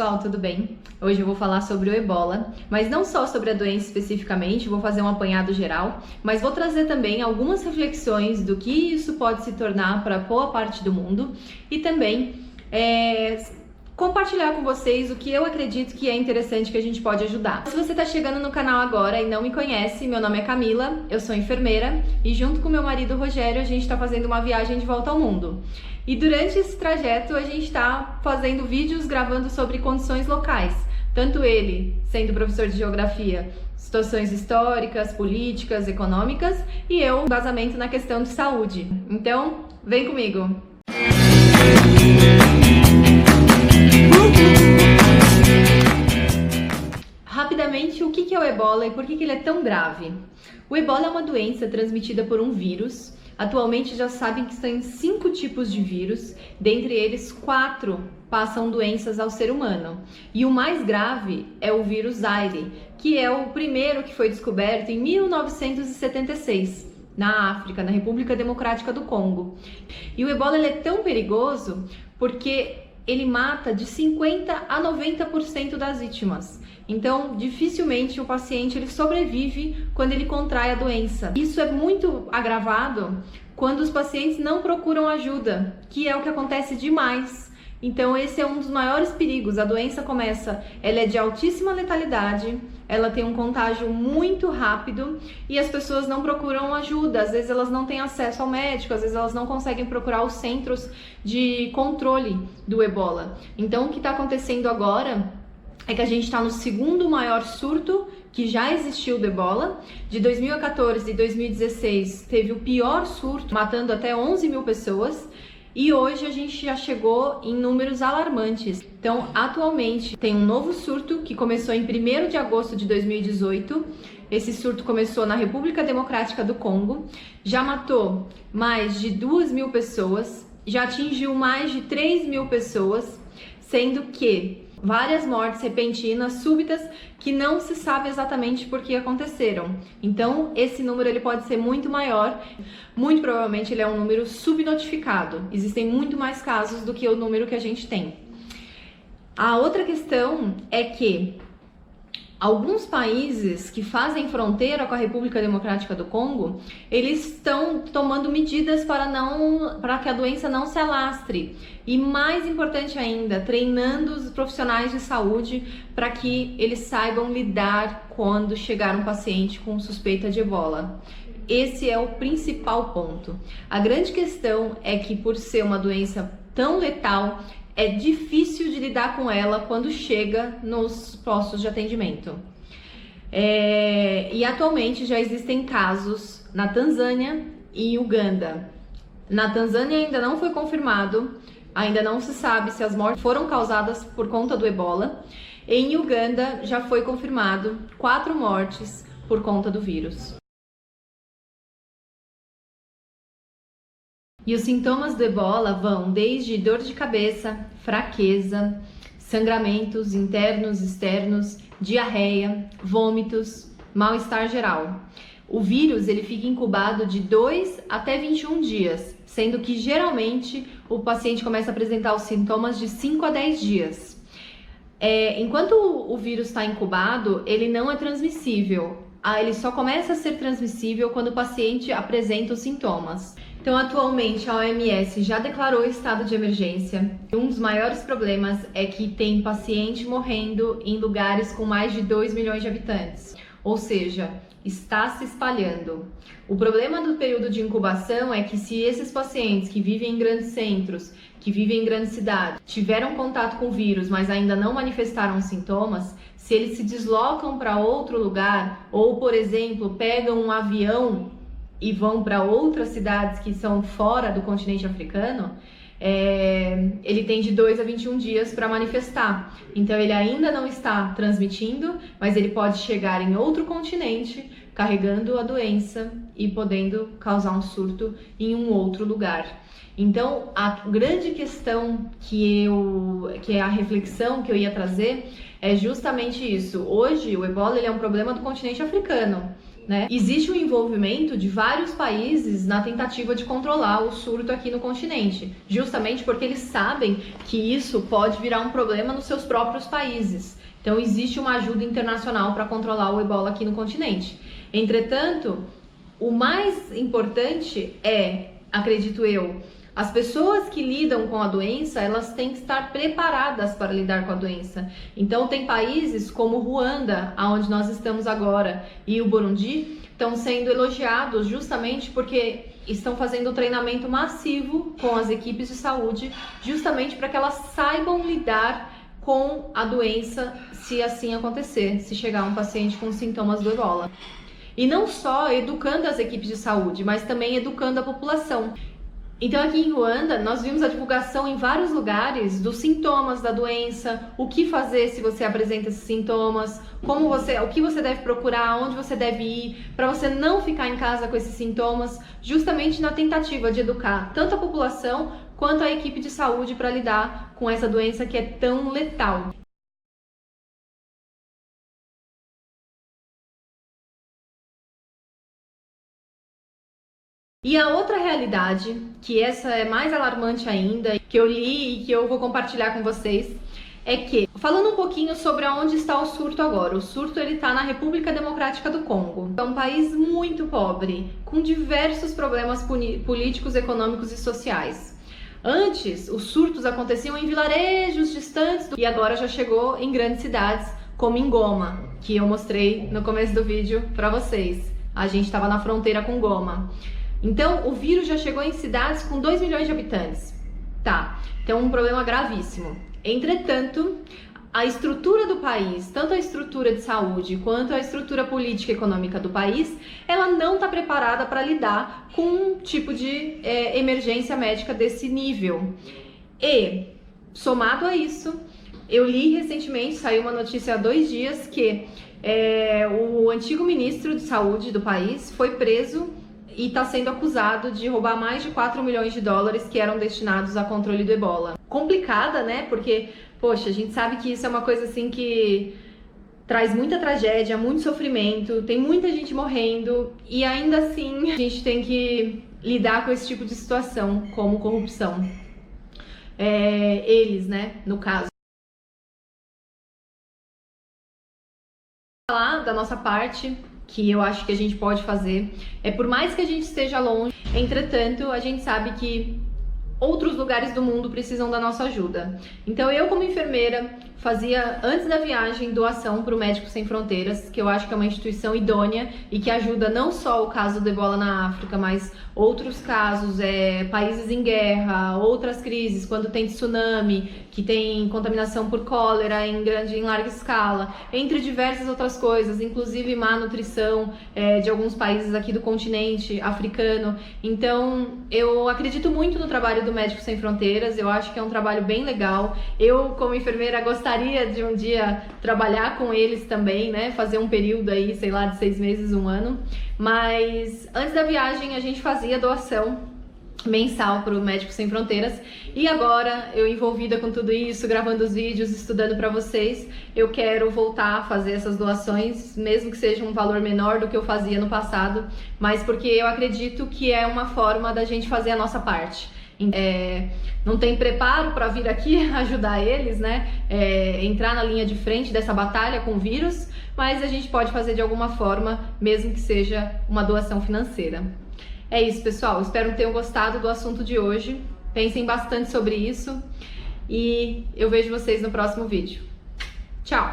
pessoal, tudo bem? Hoje eu vou falar sobre o Ebola, mas não só sobre a doença especificamente, vou fazer um apanhado geral, mas vou trazer também algumas reflexões do que isso pode se tornar para boa parte do mundo e também compartilhar com vocês o que eu acredito que é interessante que a gente pode ajudar. Se você está chegando no canal agora e não me conhece, meu nome é Camila, eu sou enfermeira e junto com meu marido Rogério a gente está fazendo uma viagem de volta ao mundo. E durante esse trajeto a gente está fazendo vídeos gravando sobre condições locais, tanto ele sendo professor de geografia, situações históricas, políticas, econômicas e eu embasamento na questão de saúde. Então, vem comigo! Rapidamente, o que é o Ebola e por que ele é tão grave? O Ebola é uma doença transmitida por um vírus. Atualmente já sabem que tem 5 tipos de vírus, dentre eles 4 passam doenças ao ser humano. E o mais grave é o vírus Zaire, que é o primeiro que foi descoberto em 1976, na África, na República Democrática do Congo. E o Ebola ele é tão perigoso porque ele mata de 50% a 90% das vítimas. Então, dificilmente o paciente ele sobrevive quando ele contrai a doença. Isso é muito agravado quando os pacientes não procuram ajuda, que é o que acontece demais. Então, esse é um dos maiores perigos. A doença ela é de altíssima letalidade, ela tem um contágio muito rápido e as pessoas não procuram ajuda. Às vezes elas não têm acesso ao médico, às vezes elas não conseguem procurar os centros de controle do Ebola. Então, o que está acontecendo agora é que a gente está no segundo maior surto que já existiu do Ebola. De 2014 e 2016 teve o pior surto, matando até 11 mil pessoas. E hoje a gente já chegou em números alarmantes. Então, atualmente tem um novo surto que começou em 1º de agosto de 2018. Esse surto começou na República Democrática do Congo. Já matou mais de 2 mil pessoas, já atingiu mais de 3 mil pessoas, sendo que várias mortes repentinas, súbitas, que não se sabe exatamente por que aconteceram. Então, esse número ele pode ser muito maior. Muito provavelmente ele é um número subnotificado. Existem muito mais casos do que o número que a gente tem. A outra questão é que alguns países que fazem fronteira com a República Democrática do Congo, eles estão tomando medidas para que a doença não se alastre. E mais importante ainda, treinando os profissionais de saúde para que eles saibam lidar quando chegar um paciente com suspeita de Ebola. Esse é o principal ponto. A grande questão é que por ser uma doença tão letal, é difícil de lidar com ela quando chega nos postos de atendimento. E atualmente já existem casos na Tanzânia e Uganda. Na Tanzânia ainda não foi confirmado, ainda não se sabe se as mortes foram causadas por conta do Ebola. Em Uganda já foi confirmado 4 mortes por conta do vírus. E os sintomas do Ebola vão desde dor de cabeça, fraqueza, sangramentos internos, externos, diarreia, vômitos, mal-estar geral. O vírus ele fica incubado de 2 até 21 dias, sendo que geralmente o paciente começa a apresentar os sintomas de 5 a 10 dias. Enquanto o vírus está incubado, ele não é transmissível. Ele só começa a ser transmissível quando o paciente apresenta os sintomas. Então, atualmente, a OMS já declarou estado de emergência. Um dos maiores problemas é que tem paciente morrendo em lugares com mais de 2 milhões de habitantes. Ou seja, está se espalhando. O problema do período de incubação é que se esses pacientes que vivem em grandes centros, que vivem em grandes cidades, tiveram contato com o vírus, mas ainda não manifestaram sintomas, se eles se deslocam para outro lugar ou, por exemplo, pegam um avião e vão para outras cidades que são fora do continente africano, ele tem de 2 a 21 dias para manifestar. Então ele ainda não está transmitindo, mas ele pode chegar em outro continente carregando a doença e podendo causar um surto em um outro lugar. Então a grande questão que é a reflexão que eu ia trazer é justamente isso. Hoje o Ebola ele é um problema do continente africano. né? Existe um envolvimento de vários países na tentativa de controlar o surto aqui no continente, justamente porque eles sabem que isso pode virar um problema nos seus próprios países. Então existe uma ajuda internacional para controlar o ebola aqui no continente. Entretanto, o mais importante é, acredito eu, as pessoas que lidam com a doença, elas têm que estar preparadas para lidar com a doença. Então tem países como Ruanda, onde nós estamos agora, e o Burundi, estão sendo elogiados justamente porque estão fazendo um treinamento massivo com as equipes de saúde, justamente para que elas saibam lidar com a doença se assim acontecer, se chegar um paciente com sintomas do ebola. E não só educando as equipes de saúde, mas também educando a população. Então aqui em Ruanda, nós vimos a divulgação em vários lugares dos sintomas da doença, o que fazer se você apresenta esses sintomas, o que você deve procurar, onde você deve ir, para você não ficar em casa com esses sintomas, justamente na tentativa de educar tanto a população quanto a equipe de saúde para lidar com essa doença que é tão letal. E a outra realidade, que essa é mais alarmante ainda, que eu li e que eu vou compartilhar com vocês, é que, falando um pouquinho sobre onde está o surto agora, o surto ele está na República Democrática do Congo. É um país muito pobre, com diversos problemas políticos, econômicos e sociais. Antes, os surtos aconteciam em vilarejos distantes e agora já chegou em grandes cidades, como em Goma, que eu mostrei no começo do vídeo para vocês. A gente estava na fronteira com Goma. Então, o vírus já chegou em cidades com 2 milhões de habitantes. Tá, então um problema gravíssimo. Entretanto, a estrutura do país, tanto a estrutura de saúde quanto a estrutura política e econômica do país, ela não está preparada para lidar com um tipo de emergência médica desse nível. E, somado a isso, eu li recentemente, saiu uma notícia há 2 dias, que o antigo ministro de saúde do país foi preso e está sendo acusado de roubar mais de 4 milhões de dólares que eram destinados a controle do ebola. Complicada, né? Porque, poxa, a gente sabe que isso é uma coisa assim que traz muita tragédia, muito sofrimento, tem muita gente morrendo e ainda assim a gente tem que lidar com esse tipo de situação, como corrupção. Eles, né, no caso. Falar da nossa parte, que eu acho que a gente pode fazer, por mais que a gente esteja longe, entretanto, a gente sabe que outros lugares do mundo precisam da nossa ajuda. Então eu, como enfermeira, fazia, antes da viagem, doação para o Médicos Sem Fronteiras, que eu acho que é uma instituição idônea e que ajuda não só o caso do ebola na África, mas outros casos, países em guerra, outras crises, quando tem tsunami, que tem contaminação por cólera em larga escala, entre diversas outras coisas, inclusive má nutrição de alguns países aqui do continente africano. Então, eu acredito muito no trabalho do Médicos Sem Fronteiras, eu acho que é um trabalho bem legal. Eu, como enfermeira, gostaria de um dia trabalhar com eles também, né? Fazer um período aí, sei lá, de 6 meses, 1 ano. Mas antes da viagem a gente fazia doação mensal para o Médicos Sem Fronteiras e agora eu envolvida com tudo isso, gravando os vídeos, estudando para vocês, eu quero voltar a fazer essas doações, mesmo que seja um valor menor do que eu fazia no passado, mas porque eu acredito que é uma forma da gente fazer a nossa parte. Não tem preparo para vir aqui ajudar eles, né? Entrar na linha de frente dessa batalha com o vírus, mas a gente pode fazer de alguma forma, mesmo que seja uma doação financeira. É isso, pessoal. Espero que tenham gostado do assunto de hoje. Pensem bastante sobre isso e eu vejo vocês no próximo vídeo. Tchau!